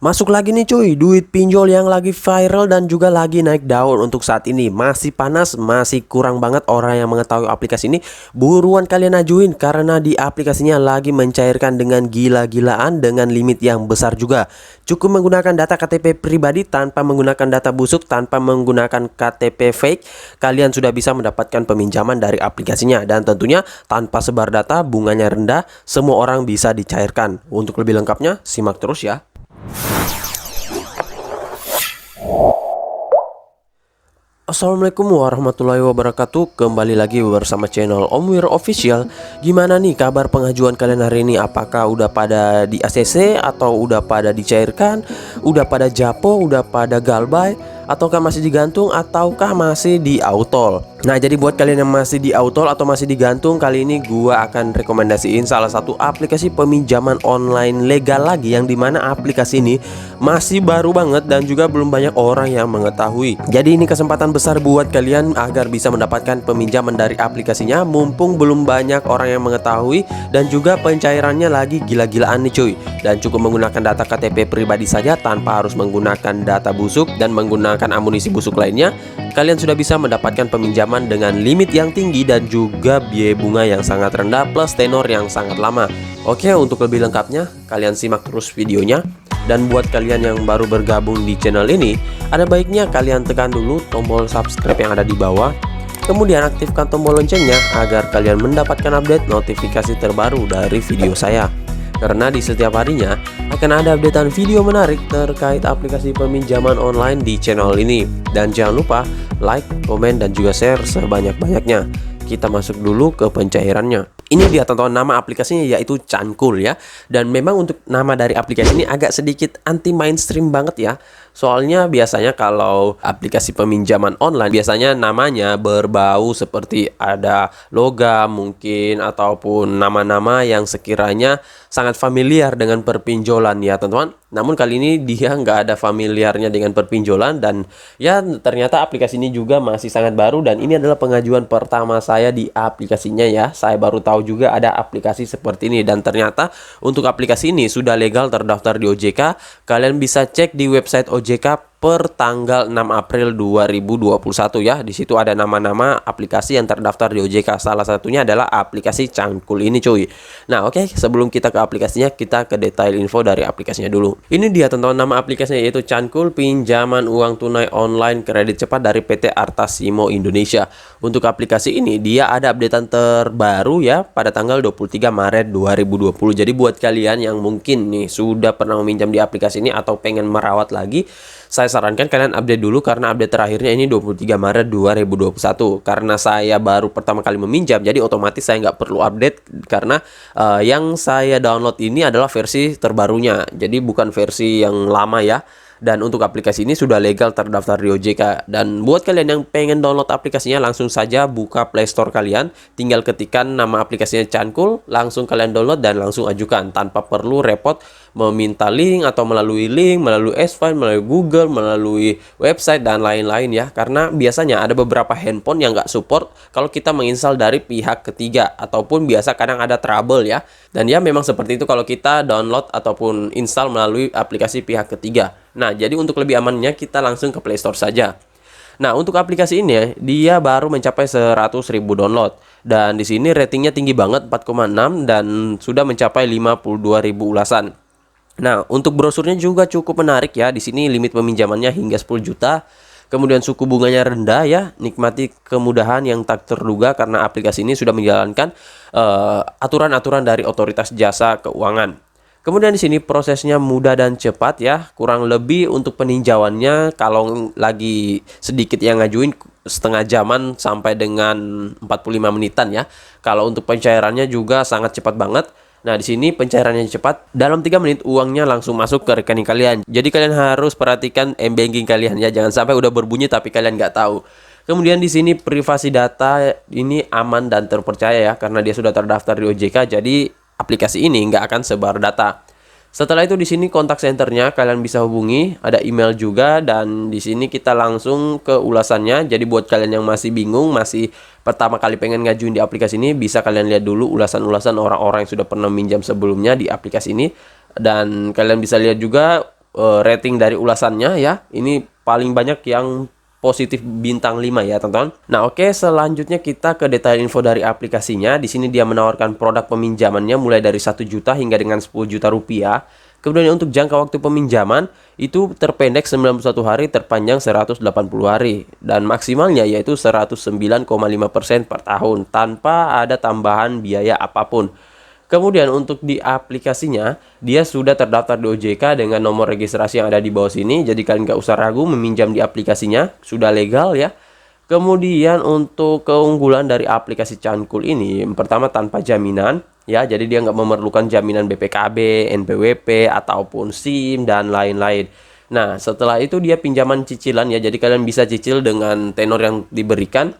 Masuk lagi nih cuy, duit pinjol yang lagi viral dan juga lagi naik daun untuk saat ini. Masih panas, masih kurang banget orang yang mengetahui aplikasi ini. Buruan kalian ajuin karena di aplikasinya lagi mencairkan dengan gila-gilaan dengan limit yang besar juga. Cukup menggunakan data KTP pribadi tanpa menggunakan data busuk, tanpa menggunakan KTP fake. Kalian sudah bisa mendapatkan peminjaman dari aplikasinya. Dan tentunya tanpa sebar data, bunganya rendah, semua orang bisa dicairkan. Untuk lebih lengkapnya, simak terus ya. Assalamualaikum warahmatullahi wabarakatuh. Kembali lagi bersama channel Om Wir Official. Gimana nih kabar pengajuan kalian hari ini? Apakah udah pada di ACC atau udah pada dicairkan? Udah pada japo? Udah pada galbay? Ataukah masih digantung? Ataukah masih di autol? Nah, jadi buat kalian yang masih di autol atau masih digantung, kali ini gua akan rekomendasiin salah satu aplikasi peminjaman online legal lagi, yang dimana aplikasi ini masih baru banget dan juga belum banyak orang yang mengetahui. Jadi ini kesempatan besar buat kalian agar bisa mendapatkan peminjaman dari aplikasinya, mumpung belum banyak orang yang mengetahui, dan juga pencairannya lagi gila-gilaan nih cuy. Dan cukup menggunakan data KTP pribadi saja tanpa harus menggunakan data busuk dan menggunakan amunisi busuk lainnya, kalian sudah bisa mendapatkan peminjaman dengan limit yang tinggi dan juga biaya bunga yang sangat rendah plus tenor yang sangat lama. Oke, untuk lebih lengkapnya kalian simak terus videonya. Dan buat kalian yang baru bergabung di channel ini, ada baiknya kalian tekan dulu tombol subscribe yang ada di bawah. Kemudian aktifkan tombol loncengnya agar kalian mendapatkan update notifikasi terbaru dari video saya. Karena di setiap harinya akan ada updatean video menarik terkait aplikasi peminjaman online di channel ini. Dan jangan lupa like, komen, dan juga share sebanyak-banyaknya. Kita masuk dulu ke pencairannya. Ini dia teman-teman, nama aplikasinya yaitu Cankul ya. Dan memang untuk nama dari aplikasi ini agak sedikit anti mainstream banget ya. Soalnya biasanya kalau aplikasi peminjaman online biasanya namanya berbau seperti ada logam mungkin, ataupun nama-nama yang sekiranya sangat familiar dengan perpinjolan ya teman-teman. Namun kali ini dia nggak ada familiarnya dengan perpinjolan, dan ya ternyata aplikasi ini juga masih sangat baru, dan ini adalah pengajuan pertama saya di aplikasinya ya. Saya baru tahu juga ada aplikasi seperti ini, dan ternyata untuk aplikasi ini sudah legal terdaftar di OJK. Kalian bisa cek di website OJK per tanggal 6 April 2021 ya. Di situ ada nama-nama aplikasi yang terdaftar di OJK. Salah satunya adalah aplikasi Cankul ini cuy. Nah, oke, sebelum kita ke aplikasinya, kita ke detail info dari aplikasinya dulu. Ini dia teman-teman, nama aplikasinya yaitu Cankul, pinjaman uang tunai online kredit cepat dari PT Artasimo Indonesia. Untuk aplikasi ini dia ada updatean terbaru ya pada tanggal 23 Maret 2020. Jadi buat kalian yang mungkin nih sudah pernah meminjam di aplikasi ini atau pengen merawat lagi, saya sarankan kalian update dulu, karena update terakhirnya ini 23 Maret 2021. Karena saya baru pertama kali meminjam, jadi otomatis saya nggak perlu update, karena yang saya download ini adalah versi terbarunya, jadi bukan versi yang lama ya. Dan untuk aplikasi ini sudah legal terdaftar di OJK. Dan buat kalian yang pengen download aplikasinya, langsung saja buka Play Store kalian, tinggal ketikkan nama aplikasinya Cankul, langsung kalian download dan langsung ajukan tanpa perlu repot meminta link atau melalui S-File, melalui Google, melalui website dan lain-lain ya. Karena biasanya ada beberapa handphone yang nggak support kalau kita menginstal dari pihak ketiga, ataupun biasa kadang ada trouble ya. Dan ya memang seperti itu kalau kita download ataupun install melalui aplikasi pihak ketiga. Nah, jadi untuk lebih amannya kita langsung ke Play Store saja. Nah, untuk aplikasi ini dia baru mencapai 100.000 download, dan di sini ratingnya tinggi banget 4,6, dan sudah mencapai 52.000 ulasan. Nah, untuk brosurnya juga cukup menarik ya. Di sini limit peminjamannya hingga 10 juta. Kemudian suku bunganya rendah ya. Nikmati kemudahan yang tak terduga karena aplikasi ini sudah menjalankan aturan-aturan dari Otoritas Jasa Keuangan. Kemudian di sini prosesnya mudah dan cepat ya. Kurang lebih untuk peninjauannya kalau lagi sedikit yang ngajuin setengah jaman sampai dengan 45 menitan ya. Kalau untuk pencairannya juga sangat cepat banget. Nah, di sini pencairannya cepat, dalam 3 menit uangnya langsung masuk ke rekening kalian. Jadi kalian harus perhatikan m-banking kalian ya, jangan sampai udah berbunyi tapi kalian nggak tahu. Kemudian di sini privasi data ini aman dan terpercaya ya, karena dia sudah terdaftar di OJK. Jadi aplikasi ini nggak akan sebar data. Setelah itu di sini kontak centernya kalian bisa hubungi, ada email juga, dan di sini kita langsung ke ulasannya. Jadi buat kalian yang masih bingung, masih pertama kali pengen ngajuin di aplikasi ini, bisa kalian lihat dulu ulasan-ulasan orang-orang yang sudah pernah minjam sebelumnya di aplikasi ini. Dan kalian bisa lihat juga rating dari ulasannya ya. Ini paling banyak yang positif bintang 5 ya, teman-teman. Nah, oke, selanjutnya kita ke detail info dari aplikasinya. Di sini dia menawarkan produk peminjamannya mulai dari 1 juta hingga dengan 10 juta rupiah. Kemudian untuk jangka waktu peminjaman itu terpendek 91 hari, terpanjang 180 hari, dan maksimalnya yaitu 109,5% per tahun tanpa ada tambahan biaya apapun. Kemudian untuk di aplikasinya, dia sudah terdaftar di OJK dengan nomor registrasi yang ada di bawah sini. Jadi kalian nggak usah ragu meminjam di aplikasinya, sudah legal ya. Kemudian untuk keunggulan dari aplikasi Cankul ini, yang pertama tanpa jaminan ya. Jadi dia nggak memerlukan jaminan BPKB, NPWP, ataupun SIM, dan lain-lain. Nah, setelah itu dia pinjaman cicilan ya. Jadi kalian bisa cicil dengan tenor yang diberikan.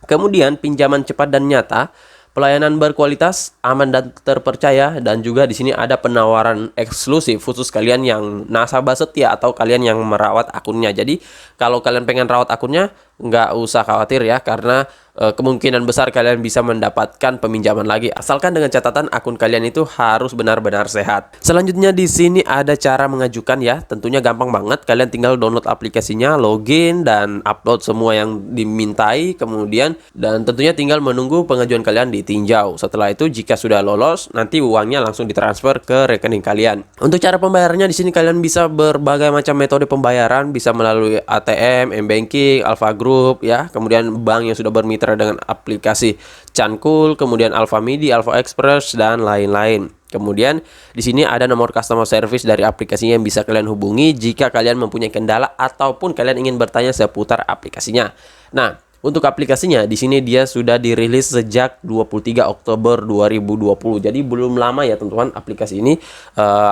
Kemudian pinjaman cepat dan nyata, pelayanan berkualitas, aman dan terpercaya, dan juga di sini ada penawaran eksklusif khusus kalian yang nasabah setia atau kalian yang merawat akunnya. Jadi kalau kalian pengen rawat akunnya, nggak usah khawatir ya, karena kemungkinan besar kalian bisa mendapatkan peminjaman lagi, asalkan dengan catatan akun kalian itu harus benar-benar sehat. Selanjutnya di sini ada cara mengajukan ya, tentunya gampang banget. Kalian tinggal download aplikasinya, login, dan upload semua yang dimintai, kemudian dan tentunya tinggal menunggu pengajuan kalian ditinjau. Setelah itu jika sudah lolos, nanti uangnya langsung ditransfer ke rekening kalian. Untuk cara pembayarannya di sini kalian bisa berbagai macam metode pembayaran, bisa melalui ATM, M-Banking, Alfa Group ya, kemudian bank yang sudah bermitra dengan aplikasi Cankul, kemudian Alfamidi, Alfa Express, dan lain-lain. Kemudian di sini ada nomor customer service dari aplikasinya yang bisa kalian hubungi jika kalian mempunyai kendala ataupun kalian ingin bertanya seputar aplikasinya. Nah, untuk aplikasinya di sini dia sudah dirilis sejak 23 Oktober 2020. Jadi belum lama ya teman-teman, aplikasi ini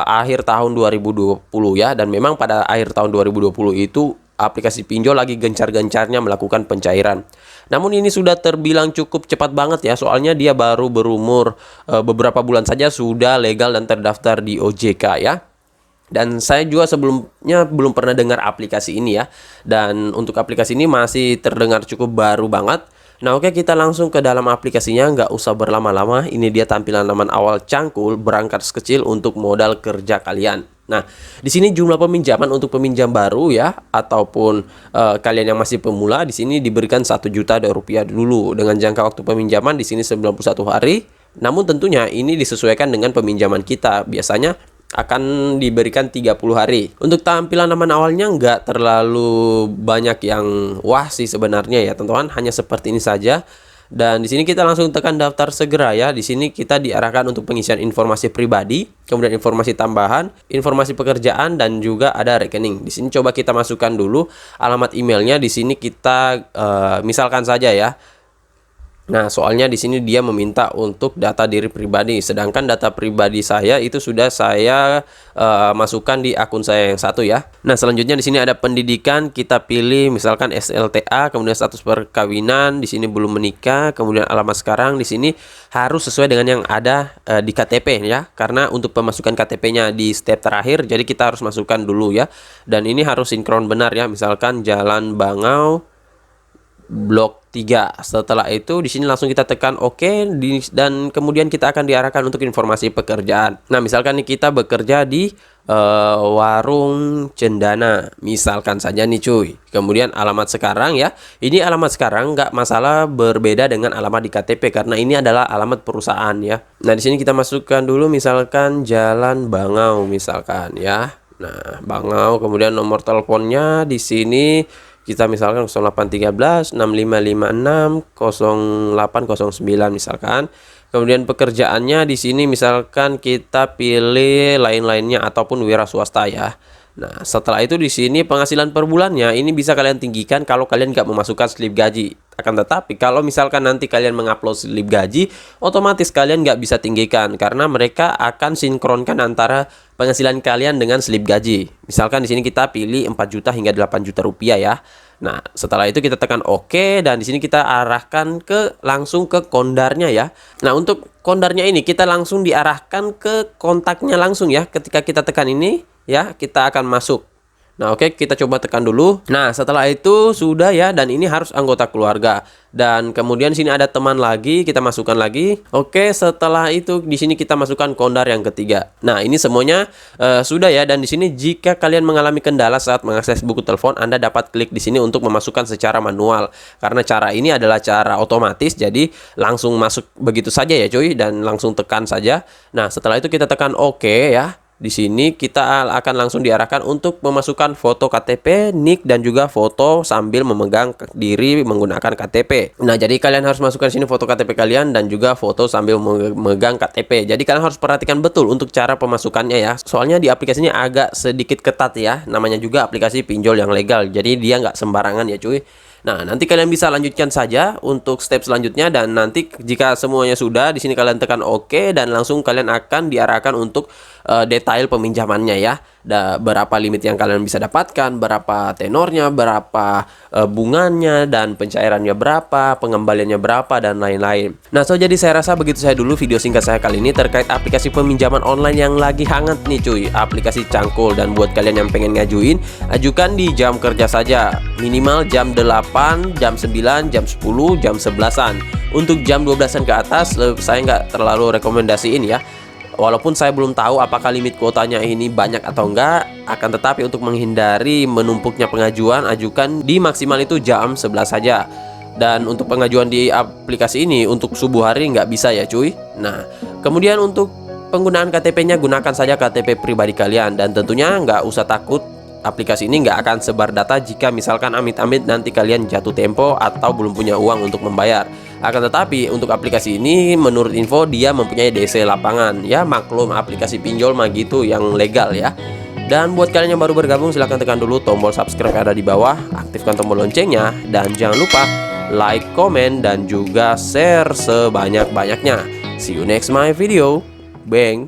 akhir tahun 2020 ya, dan memang pada akhir tahun 2020 itu aplikasi pinjol lagi gencar-gencarnya melakukan pencairan. Namun ini sudah terbilang cukup cepat banget ya, soalnya dia baru berumur beberapa bulan saja sudah legal dan terdaftar di OJK ya. Dan saya juga sebelumnya belum pernah dengar aplikasi ini ya. Dan untuk aplikasi ini masih terdengar cukup baru banget. Nah, oke, kita langsung ke dalam aplikasinya, nggak usah berlama-lama. Ini dia tampilan halaman awal Cankul, berangkat kecil untuk modal kerja kalian. Nah, di sini jumlah peminjaman untuk peminjam baru ya, ataupun kalian yang masih pemula, di sini diberikan 1 juta rupiah dulu dengan jangka waktu peminjaman di sini 91 hari. Namun tentunya ini disesuaikan dengan peminjaman kita. Biasanya akan diberikan 30 hari. Untuk tampilan halaman awalnya nggak terlalu banyak yang wah sih sebenarnya ya teman-teman, hanya seperti ini saja. Dan di sini kita langsung tekan daftar segera ya. Di sini kita diarahkan untuk pengisian informasi pribadi, kemudian informasi tambahan, informasi pekerjaan, dan juga ada rekening. Di sini coba kita masukkan dulu alamat emailnya. Di sini kita misalkan saja ya. Nah, soalnya di sini dia meminta untuk data diri pribadi, sedangkan data pribadi saya itu sudah saya masukkan di akun saya yang satu ya. Nah, selanjutnya di sini ada pendidikan, kita pilih misalkan SLTA, kemudian status perkawinan, di sini belum menikah, kemudian alamat sekarang di sini harus sesuai dengan yang ada di KTP ya, karena untuk pemasukan KTP-nya di step terakhir, jadi kita harus masukkan dulu ya. Dan ini harus sinkron benar ya, misalkan Jalan Bangau Blok 3. Setelah itu di sini langsung kita tekan OK, dan kemudian kita akan diarahkan untuk informasi pekerjaan. Nah, misalkan nih kita bekerja di warung cendana, misalkan saja nih cuy. Kemudian alamat sekarang ya. Ini alamat sekarang nggak masalah berbeda dengan alamat di KTP karena ini adalah alamat perusahaan ya. Nah, di sini kita masukkan dulu misalkan Jalan Bangau misalkan ya. Nah, Bangau, kemudian nomor teleponnya di sini kita misalkan 0813 6556 0809 misalkan. Kemudian pekerjaannya di sini misalkan kita pilih lain-lainnya ataupun wira swasta ya. Nah, setelah itu di sini penghasilan per bulannya ini bisa kalian tinggikan kalau kalian nggak memasukkan slip gaji. Akan tetapi kalau misalkan nanti kalian mengupload slip gaji, otomatis kalian nggak bisa tinggikan karena mereka akan sinkronkan antara penghasilan kalian dengan slip gaji. Misalkan di sini kita pilih 4 juta hingga 8 juta rupiah ya. Nah, setelah itu kita tekan OK, dan di sini kita arahkan langsung ke kondarnya ya. Nah, untuk kondarnya ini kita langsung diarahkan ke kontaknya langsung ya. Ketika kita tekan ini ya, kita akan masuk. Nah, oke, kita coba tekan dulu. Nah, setelah itu sudah ya, dan ini harus anggota keluarga. Dan kemudian sini ada teman lagi, kita masukkan lagi. Oke, setelah itu di sini kita masukkan kondar yang ketiga. Nah, ini semuanya sudah ya, dan di sini jika kalian mengalami kendala saat mengakses buku telepon, Anda dapat klik di sini untuk memasukkan secara manual. Karena cara ini adalah cara otomatis, jadi langsung masuk begitu saja ya cuy, dan langsung tekan saja. Nah, setelah itu kita tekan oke ya. Di sini kita akan langsung diarahkan untuk memasukkan foto KTP, NIK, dan juga foto sambil memegang diri menggunakan KTP. Nah, jadi kalian harus masukkan sini foto KTP kalian dan juga foto sambil memegang KTP. Jadi kalian harus perhatikan betul untuk cara pemasukannya ya. Soalnya di aplikasinya agak sedikit ketat ya. Namanya juga aplikasi pinjol yang legal. Jadi dia nggak sembarangan ya cuy. Nah, nanti kalian bisa lanjutkan saja untuk step selanjutnya, dan nanti jika semuanya sudah, di sini kalian tekan OK dan langsung kalian akan diarahkan untuk detail peminjamannya ya. Berapa limit yang kalian bisa dapatkan, berapa tenornya, berapa bunganya, dan pencairannya berapa, pengembaliannya berapa, dan lain-lain. Nah, so jadi saya rasa begitu saya dulu video singkat saya kali ini terkait aplikasi peminjaman online yang lagi hangat nih cuy, aplikasi Cangkul. Dan buat kalian yang pengen ngajuin, ajukan di jam kerja saja, minimal jam 8, jam 9, jam 10, jam 11-an. Untuk jam 12-an ke atas saya nggak terlalu rekomendasiin ya. Walaupun saya belum tahu apakah limit kuotanya ini banyak atau enggak, akan tetapi untuk menghindari menumpuknya pengajuan, ajukan di maksimal itu jam 11 saja. Dan untuk pengajuan di aplikasi ini untuk subuh hari nggak bisa ya cuy. Nah, kemudian untuk penggunaan KTP-nya, gunakan saja KTP pribadi kalian. Dan tentunya nggak usah takut, aplikasi ini nggak akan sebar data jika misalkan amit-amit nanti kalian jatuh tempo atau belum punya uang untuk membayar. Akan tetapi untuk aplikasi ini menurut info dia mempunyai DC lapangan. Ya maklum, aplikasi pinjol mah gitu yang legal ya. Dan buat kalian yang baru bergabung, silahkan tekan dulu tombol subscribe yang ada di bawah, aktifkan tombol loncengnya, dan jangan lupa like, komen, dan juga share sebanyak-banyaknya. See you next my video. Bang.